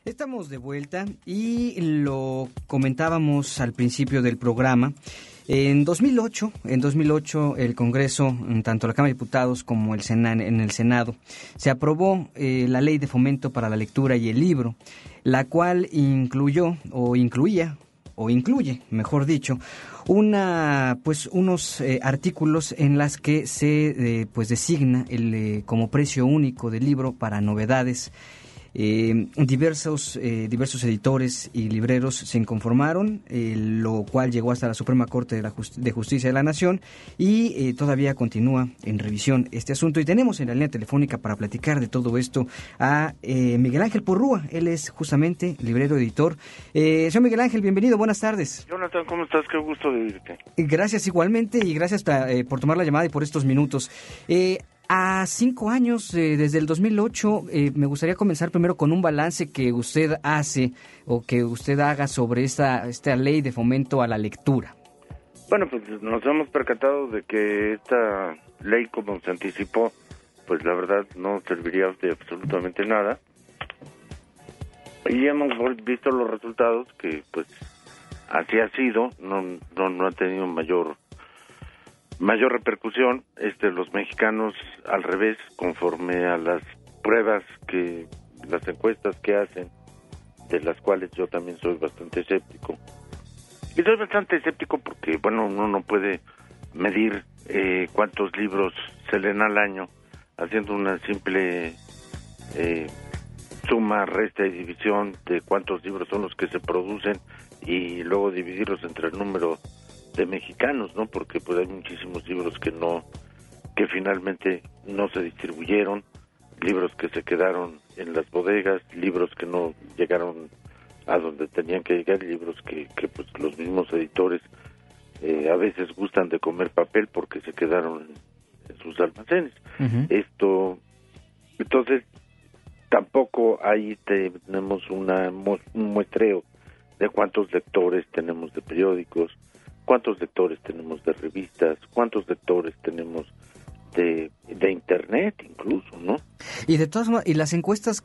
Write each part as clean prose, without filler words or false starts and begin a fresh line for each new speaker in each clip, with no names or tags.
Estamos de vuelta y lo comentábamos al principio del programa. En 2008 el Congreso, tanto la Cámara de Diputados como en el Senado, se aprobó la Ley de Fomento para la Lectura y el Libro, la cual incluye, mejor dicho, unos artículos en las que se designa como precio único del libro para novedades. Diversos editores y libreros se inconformaron, lo cual llegó hasta la Suprema Corte de Justicia de la Nación y todavía continúa en revisión este asunto. Y tenemos en la línea telefónica para platicar de todo esto a Miguel Ángel Porrúa. Él es justamente librero editor. Señor Miguel Ángel, bienvenido, buenas tardes.
Jonathan, ¿cómo estás? Qué gusto de irte.
Gracias igualmente y gracias por tomar la llamada y por estos minutos. A 5 años, desde el 2008, me gustaría comenzar primero con un balance que usted hace o que usted haga sobre esta ley de fomento a la lectura.
Bueno, pues nos hemos percatado de que esta ley, como se anticipó, pues la verdad no serviría de absolutamente nada. Y hemos visto los resultados que pues así ha sido, no ha tenido mayor repercusión. Los mexicanos, al revés, conforme a las pruebas las encuestas que hacen, de las cuales yo también soy bastante escéptico. Y soy bastante escéptico porque, bueno, uno no puede medir cuántos libros se leen al año haciendo una simple suma, resta y división de cuántos libros son los que se producen y luego dividirlos entre el número de mexicanos, ¿no? Porque pues hay muchísimos libros que finalmente no se distribuyeron, libros que se quedaron en las bodegas, libros que no llegaron a donde tenían que llegar, libros que pues los mismos editores a veces gustan de comer papel porque se quedaron en sus almacenes. Uh-huh. Entonces tampoco ahí tenemos un muestreo de cuántos lectores tenemos de periódicos, cuántos lectores tenemos de revistas, cuántos lectores tenemos de internet incluso, ¿no?
Y de todas formas, y las encuestas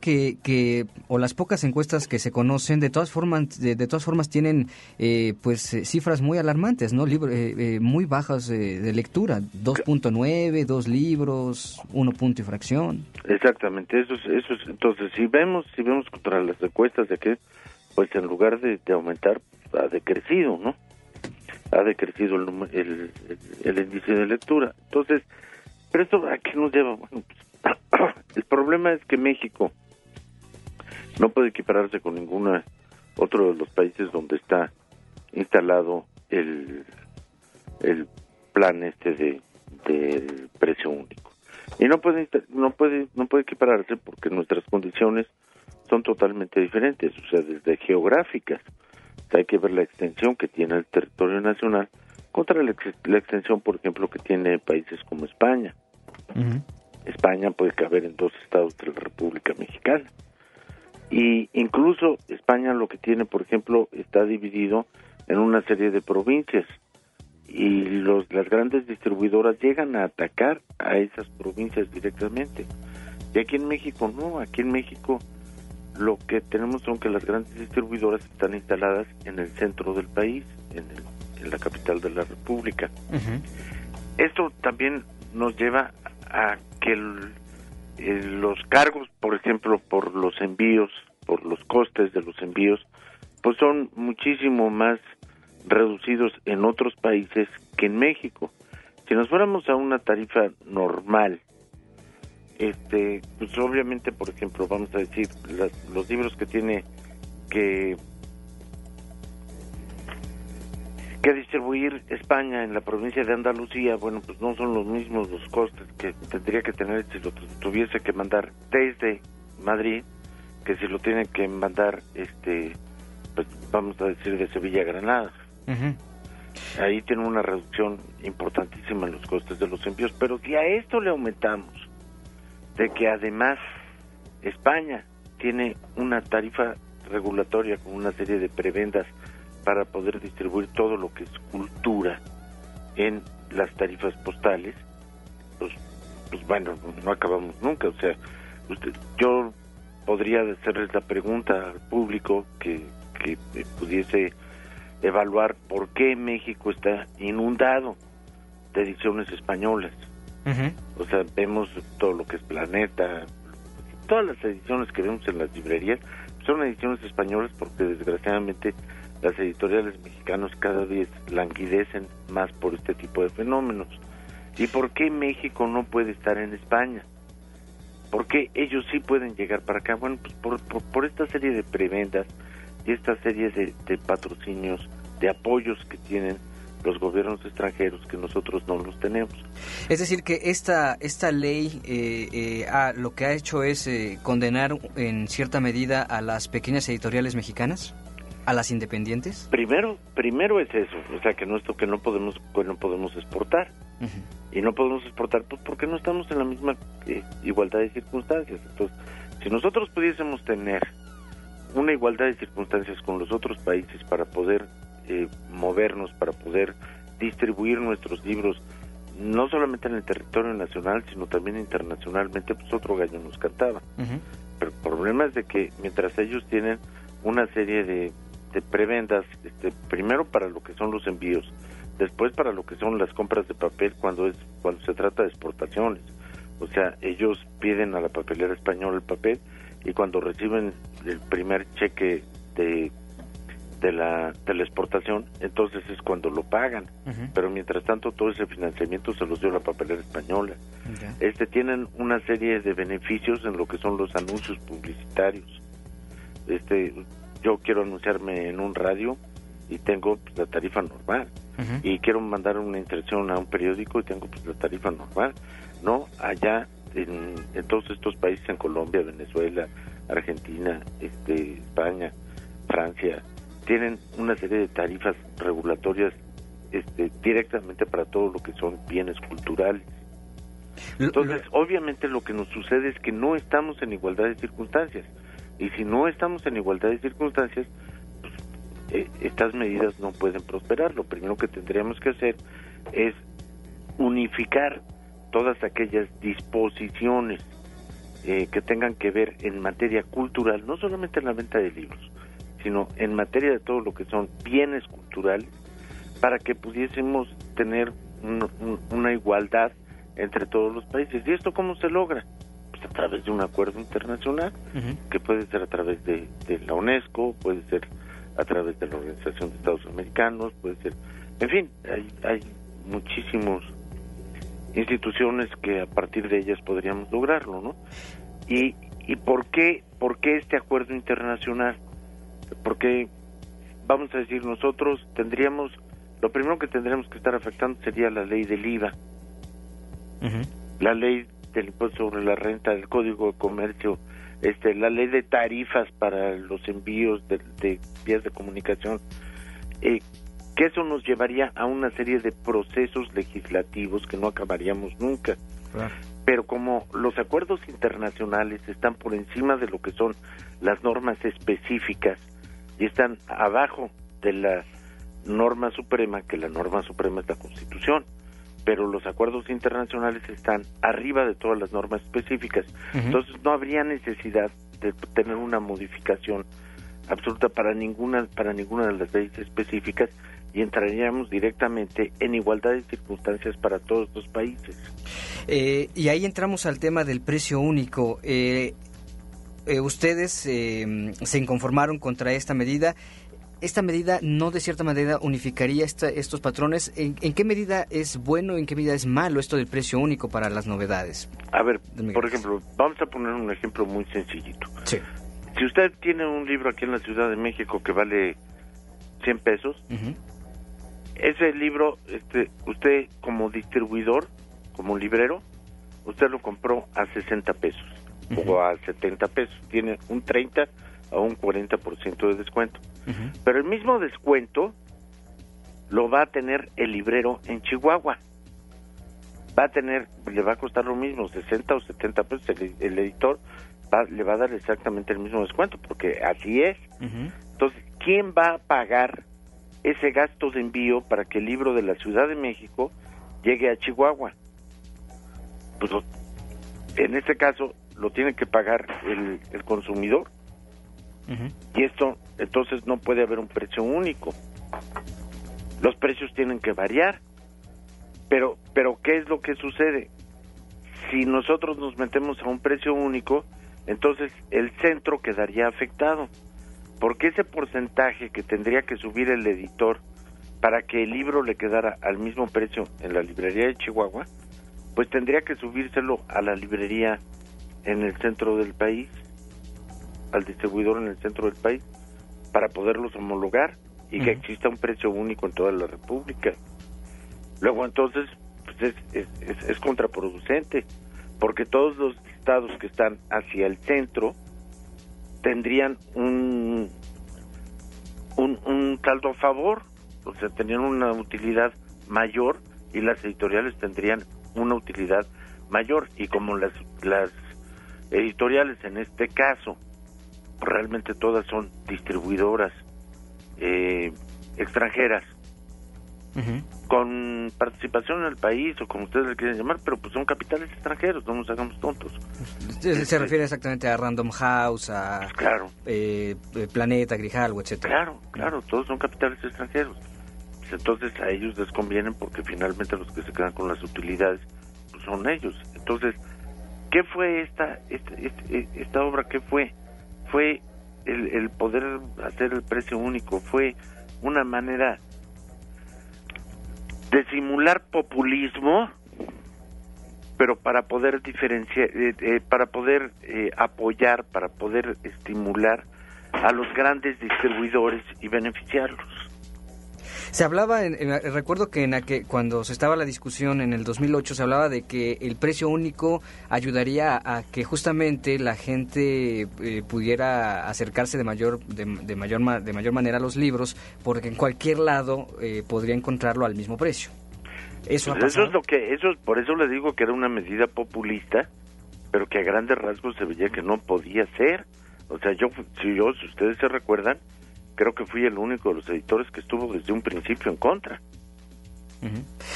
o las pocas encuestas que se conocen, de todas formas tienen cifras muy alarmantes, ¿no? Muy bajas de lectura, 2.9, 2 libros, 1 punto y fracción.
Exactamente, eso es. Entonces, si vemos contra las encuestas de que, pues en lugar de aumentar, ha decrecido, ¿no? Ha decrecido el índice de lectura. Entonces, pero esto ¿a qué nos lleva? Bueno, pues, el problema es que México no puede equipararse con ningún otro de los países donde está instalado el plan del precio único. Y no puede equipararse porque nuestras condiciones son totalmente diferentes, o sea, desde geográficas. Hay que ver la extensión que tiene el territorio nacional contra la extensión, por ejemplo, que tiene países como España. Uh-huh. España puede caber en 2 estados de la República Mexicana. Y incluso España lo que tiene, por ejemplo, está dividido en una serie de provincias. Y las grandes distribuidoras llegan a atacar a esas provincias directamente. Y aquí en México no, aquí en México lo que tenemos son que las grandes distribuidoras están instaladas en el centro del país, en la capital de la República. Uh-huh. Esto también nos lleva a que los cargos, por ejemplo, por los envíos, por los costes de los envíos, pues son muchísimo más reducidos en otros países que en México. Si nos fuéramos a una tarifa normal, pues obviamente, por ejemplo, vamos a decir, los libros que tiene que distribuir España en la provincia de Andalucía, bueno, pues no son los mismos los costes que tendría que tener si lo tuviese que mandar desde Madrid, que si lo tiene que mandar, pues vamos a decir, de Sevilla a Granada. Uh-huh. Ahí tiene una reducción importantísima en los costes de los envíos, pero si a esto le aumentamos de que además España tiene una tarifa regulatoria con una serie de prebendas para poder distribuir todo lo que es cultura en las tarifas postales, pues bueno, no acabamos nunca. O sea, yo podría hacerles la pregunta al público que pudiese evaluar por qué México está inundado de ediciones españolas. O sea, vemos todo lo que es Planeta, todas las ediciones que vemos en las librerías son ediciones españolas, porque desgraciadamente las editoriales mexicanas cada vez languidecen más por este tipo de fenómenos. ¿Y por qué México no puede estar en España? ¿Por qué ellos sí pueden llegar para acá? Bueno, pues por esta serie de prebendas y esta serie de patrocinios, de apoyos que tienen los gobiernos extranjeros, que nosotros no los tenemos.
Es decir, que esta ley lo que ha hecho es condenar en cierta medida a las pequeñas editoriales mexicanas, a las independientes. Primero
es eso, o sea, que no podemos exportar. Y no podemos exportar pues porque no estamos en la misma igualdad de circunstancias. Entonces, si nosotros pudiésemos tener una igualdad de circunstancias con los otros países para poder movernos, para poder distribuir nuestros libros, no solamente en el territorio nacional, sino también internacionalmente, pues otro gallo nos cantaba. Pero el problema es de que mientras ellos tienen una serie de prebendas, primero para lo que son los envíos, después para lo que son las compras de papel cuando se trata de exportaciones. O sea, ellos piden a la papelera española el papel, y cuando reciben el primer cheque de la exportación, entonces es cuando lo pagan. Pero mientras tanto todo ese financiamiento se los dio la papelera española. Tienen una serie de beneficios en lo que son los anuncios publicitarios. Yo quiero anunciarme en un radio y tengo pues, la tarifa normal, y quiero mandar una inserción a un periódico y tengo pues la tarifa normal. No, allá en todos estos países, en Colombia, Venezuela, Argentina, España, Francia, tienen una serie de tarifas regulatorias directamente para todo lo que son bienes culturales. Entonces, obviamente lo que nos sucede es que no estamos en igualdad de circunstancias, y si no estamos en igualdad de circunstancias, pues, estas medidas no pueden prosperar. Lo primero que tendríamos que hacer es unificar todas aquellas disposiciones que tengan que ver en materia cultural, no solamente en la venta de libros, sino en materia de todo lo que son bienes culturales, para que pudiésemos tener una igualdad entre todos los países. ¿Y esto cómo se logra? Pues a través de un acuerdo internacional, que puede ser a través de la UNESCO, puede ser a través de la Organización de Estados Americanos, puede ser, en fin, hay muchísimos instituciones que a partir de ellas podríamos lograrlo, ¿no? ¿Y por qué este acuerdo internacional? Porque, vamos a decir, nosotros lo primero que tendríamos que estar afectando sería la ley del IVA, la ley del impuesto sobre la renta, el Código de Comercio, la ley de tarifas para los envíos de vías de comunicación, que eso nos llevaría a una serie de procesos legislativos que no acabaríamos nunca. Claro. Pero como los acuerdos internacionales están por encima de lo que son las normas específicas y están abajo de la norma suprema, que la norma suprema es la Constitución, pero los acuerdos internacionales están arriba de todas las normas específicas. Entonces no habría necesidad de tener una modificación absoluta para ninguna de las leyes específicas, y entraríamos directamente en igualdad de circunstancias para todos los países.
Y ahí entramos al tema del precio único. Ustedes se inconformaron contra esta medida. ¿Esta medida no de cierta manera unificaría estos patrones? ¿En qué medida es bueno, en qué medida es malo esto del precio único para las novedades?
A ver, por ejemplo, vamos a poner un ejemplo muy sencillito.
Sí.
Si usted tiene un libro aquí en la Ciudad de México que vale 100 pesos, ese libro, usted como distribuidor, como librero, usted lo compró a 60 pesos o a 70 pesos. Tiene un 30 a un 40% de descuento. Pero el mismo descuento lo va a tener el librero en Chihuahua. Le va a costar lo mismo, 60 o 70 pesos. El editor le va a dar exactamente el mismo descuento, porque así es. Entonces, ¿quién va a pagar ese gasto de envío para que el libro de la Ciudad de México llegue a Chihuahua? Pues en este caso lo tiene que pagar el consumidor. Y esto, entonces, no puede haber un precio único. Los precios tienen que variar. Pero ¿qué es lo que sucede? Si nosotros nos metemos a un precio único, entonces el centro quedaría afectado, porque ese porcentaje que tendría que subir el editor para que el libro le quedara al mismo precio en la librería de Chihuahua, pues tendría que subírselo a la librería en el centro del país, al distribuidor en el centro del país, para poderlos homologar y que exista un precio único en toda la República. Luego entonces pues es contraproducente, porque todos los estados que están hacia el centro tendrían un saldo a favor, o sea, tendrían una utilidad mayor y las editoriales tendrían una utilidad mayor, y como las editoriales en este caso realmente todas son distribuidoras extranjeras, con participación en el país, o como ustedes le quieren llamar, pero pues son capitales extranjeros, no nos hagamos tontos.
Se refiere exactamente a Random House, a
pues claro.
Planeta, Grijalvo, etcétera.
Claro, todos son capitales extranjeros. Pues entonces a ellos les convienen, porque finalmente los que se quedan con las utilidades pues son ellos. Entonces, ¿qué fue esta obra? ¿Qué fue? Fue el poder hacer el precio único, fue una manera de simular populismo, pero para poder diferenciar, para poder apoyar, para poder estimular a los grandes distribuidores y beneficiarlos.
Se hablaba, recuerdo que cuando se estaba la discusión en el 2008, se hablaba de que el precio único ayudaría a que justamente la gente pudiera acercarse de mayor manera a los libros, porque en cualquier lado podría encontrarlo al mismo precio. Eso
pues por eso le digo que era una medida populista, pero que a grandes rasgos se veía que no podía ser. O sea, si ustedes se recuerdan, creo que fui el único de los editores que estuvo desde un principio en contra.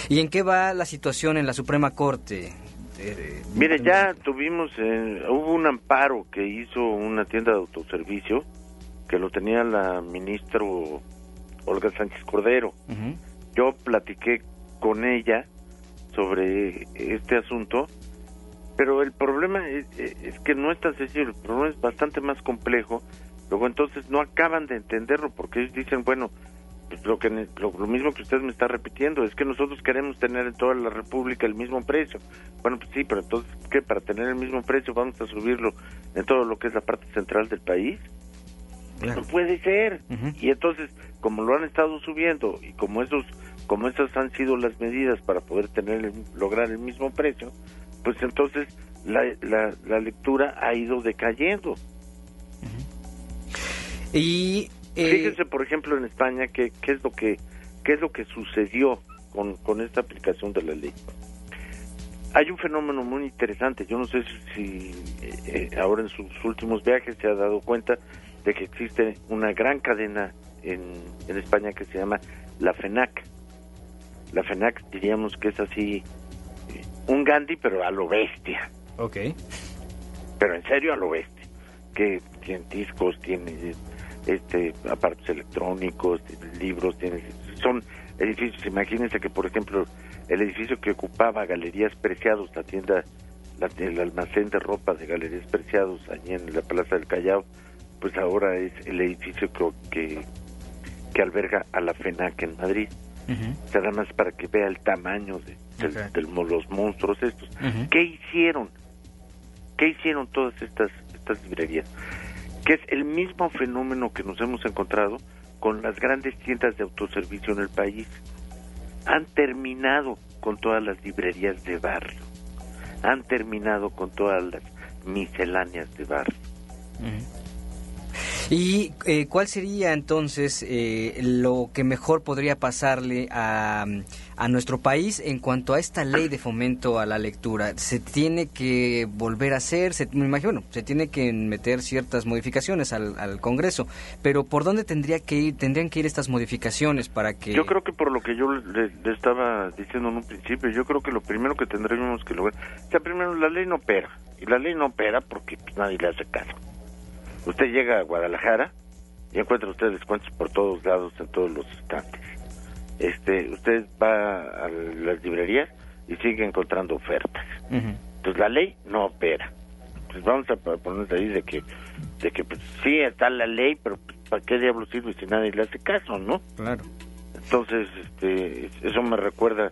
¿Y en qué va la situación en la Suprema Corte?
Mire, ya hubo un amparo que hizo una tienda de autoservicio, que lo tenía la ministra Olga Sánchez Cordero. Yo platiqué con ella sobre este asunto, pero el problema es que no es tan sencillo, el problema es bastante más complejo. Luego entonces no acaban de entenderlo, porque ellos dicen, bueno, pues lo mismo que usted me está repitiendo, es que nosotros queremos tener en toda la República el mismo precio. Bueno, pues sí, pero entonces, ¿qué? Para tener el mismo precio vamos a subirlo en todo lo que es la parte central del país. Claro. No puede ser. Y entonces, como lo han estado subiendo, y como esas han sido las medidas para poder lograr el mismo precio, pues entonces la lectura ha ido decayendo. Y fíjense, por ejemplo, en España, qué es lo que sucedió con esta aplicación de la ley. Hay un fenómeno muy interesante. Yo no sé si ahora en sus últimos viajes se ha dado cuenta de que existe una gran cadena en España que se llama la FENAC. La FENAC diríamos que es así un Gandhi, pero a lo bestia.
Okay.
Pero en serio, a lo bestia. Que tiene discos, tiene aparatos electrónicos, libros, son edificios. Imagínense que, por ejemplo, el edificio que ocupaba Galerías Preciados, el almacén de ropa de Galerías Preciados allí en la Plaza del Callao, pues ahora es el edificio que alberga a la FENAC en Madrid. O sea, nada más para que vea el tamaño de los monstruos estos. ¿Qué hicieron? ¿Qué hicieron todas estas librerías? Que es el mismo fenómeno que nos hemos encontrado con las grandes tiendas de autoservicio en el país. Han terminado con todas las librerías de barrio, han terminado con todas las misceláneas de barrio.
¿Y cuál sería entonces lo que mejor podría pasarle a a nuestro país en cuanto a esta ley de fomento a la lectura? ¿Se tiene que volver a hacer? Me imagino, se tiene que meter ciertas modificaciones al Congreso, pero ¿por dónde tendrían que ir estas modificaciones para que...?
Yo creo que por lo que yo le estaba diciendo en un principio, yo creo que lo primero que tendríamos que lograr... O sea, primero, la ley no opera, y la ley no opera porque pues, nadie le hace caso. Usted llega a Guadalajara y encuentra usted descuentos por todos lados, en todos los estantes. Usted va a las librerías y sigue encontrando ofertas. Entonces la ley no opera. Pues vamos a ponernos ahí de que pues, sí está la ley, pero pues, ¿para qué diablos sirve si nadie le hace caso, no?
Claro.
Entonces, eso me recuerda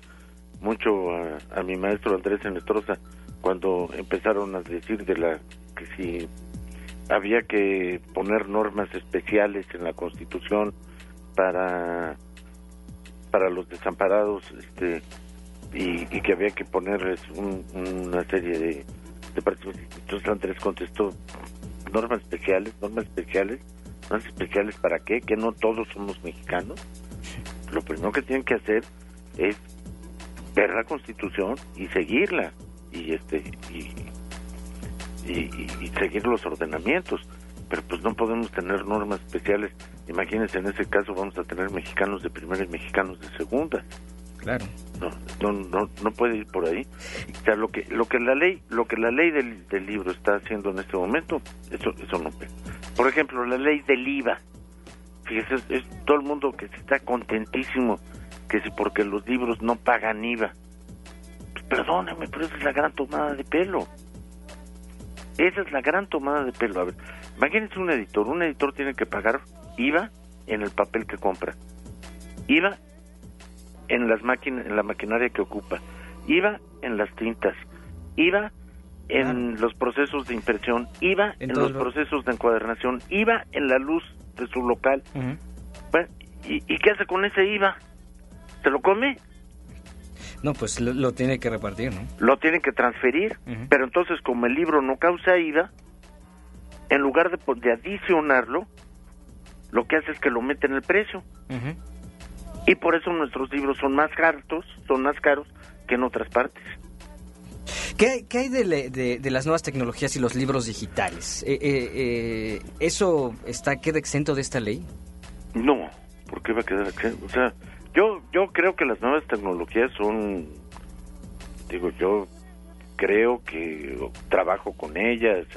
mucho a mi maestro Andrés Enestrosa, cuando empezaron a decir que si había que poner normas especiales en la Constitución para los desamparados, y que había que ponerles una serie de participaciones. Entonces Andrés contestó, ¿normas especiales para qué? ¿Que no todos somos mexicanos? Lo primero que tienen que hacer es ver la Constitución y seguirla, y seguir los ordenamientos, pero pues no podemos tener normas especiales. Imagínense, en ese caso vamos a tener mexicanos de primera y mexicanos de segunda.
Claro.
No puede ir por ahí. O sea, lo que la ley del libro está haciendo en este momento, eso no. Por ejemplo, la ley del IVA. Fíjese, es todo el mundo que está contentísimo que si porque los libros no pagan IVA. Pues perdóname, pero esa es la gran tomada de pelo. Esa es la gran tomada de pelo. A ver, imagínense un editor tiene que pagar IVA en el papel que compra, IVA en la maquinaria que ocupa, IVA en las tintas, IVA en los procesos de impresión, IVA en los procesos de encuadernación, IVA en la luz de su local. Bueno, ¿y qué hace con ese IVA? ¿Se lo come?
No, pues lo tiene que repartir, ¿no? Lo
tiene que transferir, pero entonces como el libro no causa IVA, en lugar de adicionarlo, lo que hace es que lo mete en el precio. Y por eso nuestros libros son más caros que en otras partes.
¿Qué hay de las nuevas tecnologías y los libros digitales? ¿Eso queda exento de esta ley?
No, ¿por qué va a quedar exento? O sea, yo creo que las nuevas tecnologías son... yo creo que trabajo con ellas,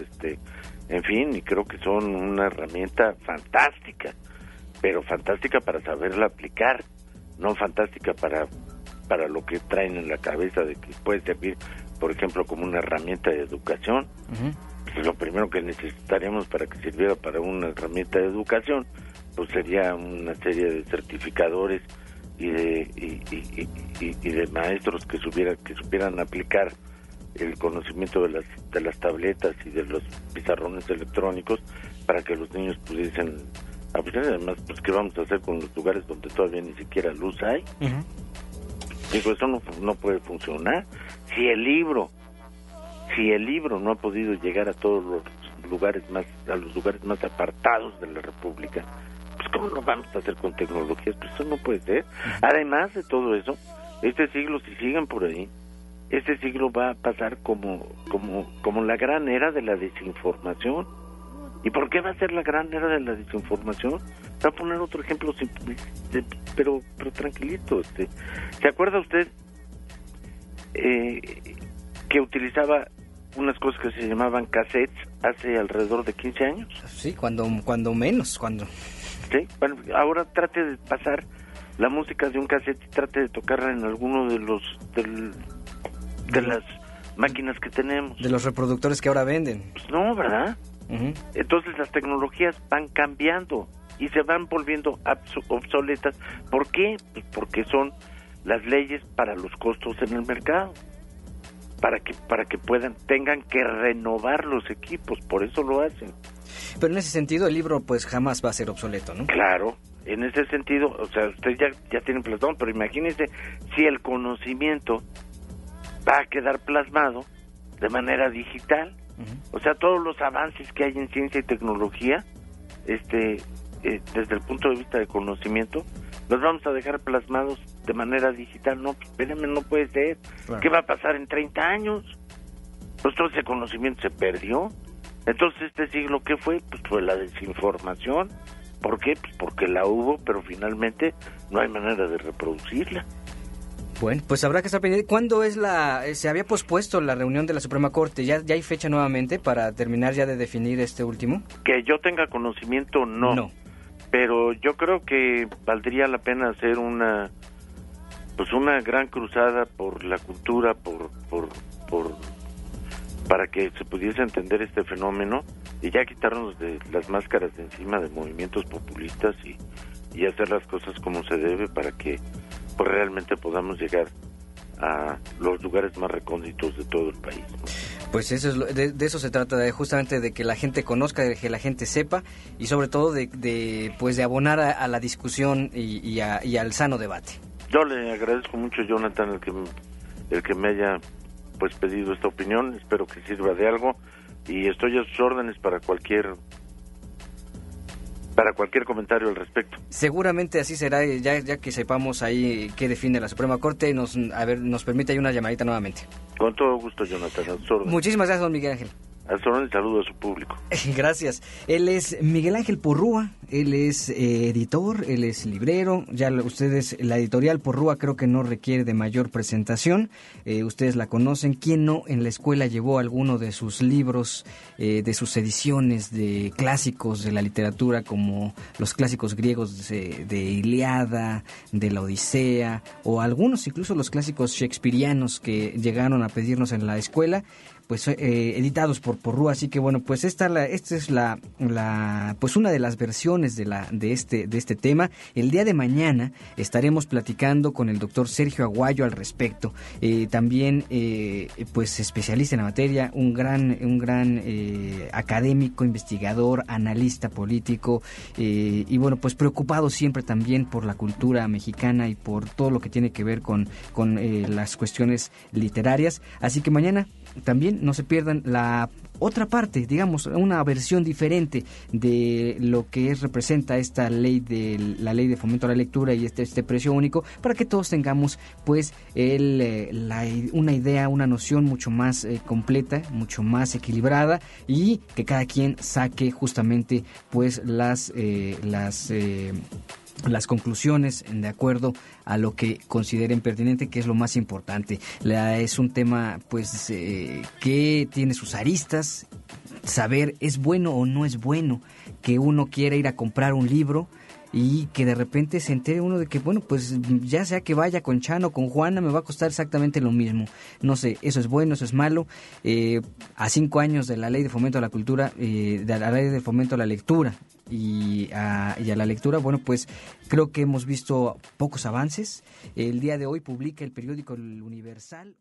en fin, y creo que son una herramienta fantástica, pero fantástica para saberla aplicar, no fantástica para lo que traen en la cabeza de que puede servir, por ejemplo, como una herramienta de educación. Pues lo primero que necesitaríamos para que sirviera para una herramienta de educación, pues sería una serie de certificadores y de maestros que supieran aplicar el conocimiento de las tabletas y de los pizarrones electrónicos para que los niños pudiesen aprender. Además, pues qué vamos a hacer con los lugares donde todavía ni siquiera luz hay. Eso no puede funcionar. Si el libro no ha podido llegar a todos los lugares más apartados de la República, pues cómo lo vamos a hacer con tecnologías. Pues eso no puede ser. Además de todo eso, este siglo, si siguen por ahí, este siglo va a pasar como la gran era de la desinformación. ¿Y por qué va a ser la gran era de la desinformación? Voy a poner otro ejemplo simple, pero tranquilito. ¿Se acuerda usted que utilizaba unas cosas que se llamaban cassettes hace alrededor de 15 años?
Sí, cuando menos.
Sí, bueno, ahora trate de pasar la música de un cassette y trate de tocarla en alguno de las máquinas que tenemos.
De los reproductores que ahora venden.
Pues no, ¿verdad? Entonces las tecnologías van cambiando y se van volviendo obsoletas. ¿Por qué? Pues porque son las leyes para los costos en el mercado, para que tengan que renovar los equipos, por eso lo hacen.
Pero en ese sentido el libro pues jamás va a ser obsoleto, ¿no?
Claro, en ese sentido, o sea, usted ya tiene plasmado, pero imagínese si el conocimiento va a quedar plasmado de manera digital. O sea, todos los avances que hay en ciencia y tecnología, desde el punto de vista de conocimiento, los vamos a dejar plasmados de manera digital. No, pues, espérenme, no puede ser.
Claro.
¿Qué va a pasar en 30 años? Pues todo ese conocimiento se perdió. Entonces, este siglo, ¿qué fue? Pues fue la desinformación. ¿Por qué? Pues porque la hubo, pero finalmente no hay manera de reproducirla.
Bueno, pues habrá que estar pendiente. ¿Cuándo es se había pospuesto la reunión de la Suprema Corte? ¿Ya hay fecha nuevamente para terminar ya de definir este último?
Que yo tenga conocimiento, no. Pero yo creo que valdría la pena hacer una gran cruzada por la cultura, para que se pudiese entender este fenómeno y ya quitarnos de las máscaras de encima de movimientos populistas y hacer las cosas como se debe para que pues realmente podamos llegar a los lugares más recónditos de todo el país.
Pues eso es de eso se trata, justamente de que la gente conozca, de que la gente sepa y sobre todo de abonar a la discusión y al sano debate.
Yo le agradezco mucho, Jonathan, el que me haya pues pedido esta opinión. Espero que sirva de algo y estoy a sus órdenes para cualquier comentario al respecto.
Seguramente así será, ya que sepamos ahí qué define la Suprema Corte, nos permite ahí una llamadita nuevamente.
Con todo gusto, Jonathan, a sus órdenes.
Muchísimas gracias, don Miguel Ángel.
A sus órdenes, saludo a su público.
Gracias. Él es Miguel Ángel Porrúa, él es editor, él es librero. Ya ustedes, la editorial Porrúa creo que no requiere de mayor presentación. Ustedes la conocen. ¿Quién no en la escuela llevó alguno de sus libros, de sus ediciones de clásicos de la literatura, como los clásicos griegos de Ilíada, de la Odisea, o algunos incluso los clásicos shakespearianos que llegaron a pedirnos en la escuela? Pues editados por Porrúa, así que bueno, pues esta es la pues una de las versiones de este tema. El día de mañana estaremos platicando con el doctor Sergio Aguayo al respecto, también pues especialista en la materia, un gran académico, investigador, analista político, y bueno, pues preocupado siempre también por la cultura mexicana y por todo lo que tiene que ver con las cuestiones literarias, así que mañana también no se pierdan la otra parte, digamos, una versión diferente de lo que representa esta ley la ley de fomento a la lectura y este precio único, para que todos tengamos pues una idea, una noción mucho más completa, mucho más equilibrada, y que cada quien saque justamente pues las conclusiones de acuerdo a lo que consideren pertinente, que es lo más importante. Es un tema pues que tiene sus aristas. Saber es bueno o no es bueno que uno quiera ir a comprar un libro y que de repente se entere uno de que, bueno, pues ya sea que vaya con Chano o con Juana, me va a costar exactamente lo mismo. No sé, eso es bueno, eso es malo. A 5 años de la Ley de Fomento a la Cultura, de la Ley de Fomento a la Lectura y a la lectura, bueno, pues creo que hemos visto pocos avances. El día de hoy publica el periódico El Universal